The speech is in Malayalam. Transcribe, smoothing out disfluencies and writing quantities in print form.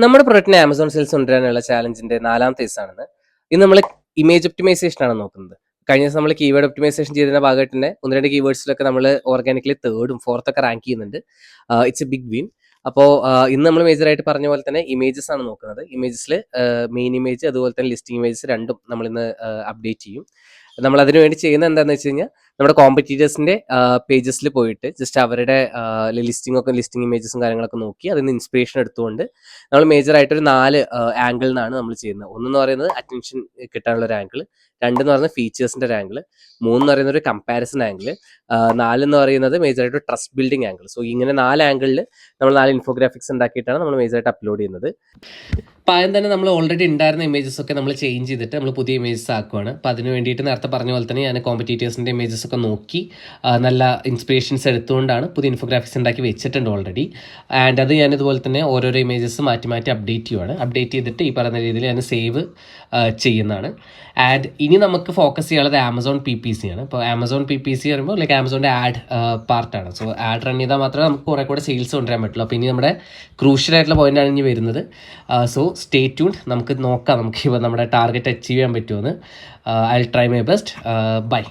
നമ്മുടെ പ്രൊഡക്റ്റിന് ആമസോൺ സെയിൽസ് കൊണ്ടുവരാനുള്ള ചാലഞ്ചിന്റെ 4ാമത്തെ ദിവസമാണെന്ന്. ഇന്ന് നമ്മൾ ഇമേജ് ഒപ്റ്റിമൈസേഷൻ ആണ് നോക്കുന്നത്. കഴിഞ്ഞ ദിവസം നമ്മൾ കീവേഡ് ഒപ്റ്റിമൈസേഷൻ ചെയ്തതിന്റെ ഭാഗമായിട്ട് തന്നെ 1-2 കീവേഡ്സിലൊക്കെ നമ്മൾ ഓർഗാനിക്കലി 3rd 4th ഒക്കെ റാങ്ക് ചെയ്യുന്നുണ്ട്. It's a big win. അപ്പോൾ ഇന്ന് നമ്മൾ മേജറായിട്ട് പറഞ്ഞ പോലെ തന്നെ ഇമേജസ് ആണ് നോക്കുന്നത്. ഇമേജസിൽ മെയിൻ ഇമേജ് അതുപോലെ തന്നെ ലിസ്റ്റിംഗ് ഇമേജസ് രണ്ടും നമ്മളിന്ന് അപ്ഡേറ്റ് ചെയ്യും. നമ്മൾ അതിനു വേണ്ടി ചെയ്യുന്നത് എന്താണെന്ന് വെച്ച് കഴിഞ്ഞാൽ നമ്മുടെ കോമ്പറ്റീറ്റേഴ്സിന്റെ പേജസിൽ പോയിട്ട് ജസ്റ്റ് അവരുടെ ലിസ്റ്റിംഗ് ഇമേജസും കാര്യങ്ങളൊക്കെ നോക്കി അതിൽ നിന്ന് ഇൻസ്പിറേഷൻ എടുത്തുകൊണ്ട് നമ്മൾ മേജറായിട്ട് ഒരു 4 ആംഗിളിൽ നിന്നാണ് നമ്മൾ ചെയ്യുന്നത്. ഒന്നെന്ന് പറയുന്നത് അറ്റൻഷൻ കിട്ടാനുള്ള ഒരു ആംഗിൾ, 2 എന്ന് പറയുന്നത് ഫീച്ചേഴ്സിന്റെ ഒരു ആംഗിൾ, 3 എന്ന് പറയുന്നത് ഒരു കമ്പാരിസൺ ആംഗിൾ, 4 എന്ന് പറയുന്നത് മേജറായിട്ട് ട്രസ്റ്റ് ബിൽഡിംഗ് ആംഗിൾ. സോ ഇങ്ങനെ 4 ആംഗിളിൽ നമ്മൾ 4 ഇൻഫോഗ്രാഫിക്സ് ഉണ്ടാക്കിയിട്ടാണ് നമ്മൾ മേജറായിട്ട് അപ്ലോഡ് ചെയ്യുന്നത്. അപ്പോൾ ആദ്യം തന്നെ നമ്മൾ ഓൾറെഡി ഉണ്ടായിരുന്ന ഇമേജസ് ഒക്കെ നമ്മൾ ചേഞ്ച് ചെയ്തിട്ട് നമ്മൾ പുതിയ ഇമേജസ് ആക്കുവാണ്. അപ്പോൾ അതിന് വേണ്ടിയിട്ട് നേരത്തെ പറഞ്ഞ പോലെ തന്നെ ഞാൻ കോമ്പറ്റീറ്റേഴ്സിൻ്റെ ഇമേജസ് ഒക്കെ നോക്കി നല്ല ഇൻസ്പിറേഷൻസ് എടുത്തുകൊണ്ടാണ് പുതിയ ഇൻഫോഗ്രാഫിക്സ് ഉണ്ടാക്കി വെച്ചിട്ടുണ്ട് ഓൾറെഡി. ആൻഡ് അത് ഞാൻ ഇതുപോലെ തന്നെ ഓരോരോ ഇമേജസ് മാറ്റി മാറ്റി അപ്ഡേറ്റ് ചെയ്യുവാണ്. അപ്ഡേറ്റ് ചെയ്തിട്ട് ഈ പറയുന്ന രീതിയിൽ ഞാൻ സേവ് ചെയ്യുന്നതാണ്. ആൻഡ് ഇനി നമുക്ക് ഫോക്കസ് ചെയ്യാനുള്ളത് ആമസോൺ PPC ആണ്. അപ്പോൾ ആമസോൺ PPC പറയുമ്പോൾ ലൈക്ക് ആമസോണിൻ്റെ ആഡ് പാർട്ടാണ്. സോ ആഡ് റൺ ചെയ്താൽ മാത്രമേ നമുക്ക് കുറേ കൂടെ സെയിൽസ് കൊണ്ടുവരാൻ പറ്റുള്ളൂ. അപ്പോൾ ഇനി നമ്മുടെ ക്രൂഷ്യൽ ആയിട്ടുള്ള പോയിന്റാണ് ഇനി വരുന്നത്. So stay tuned. നമുക്ക് നോക്കാം നമുക്ക് ഇപ്പോൾ നമ്മുടെ ടാർഗറ്റ് അച്ചീവ് ചെയ്യാൻ പറ്റുമെന്ന്. I will try my best. By.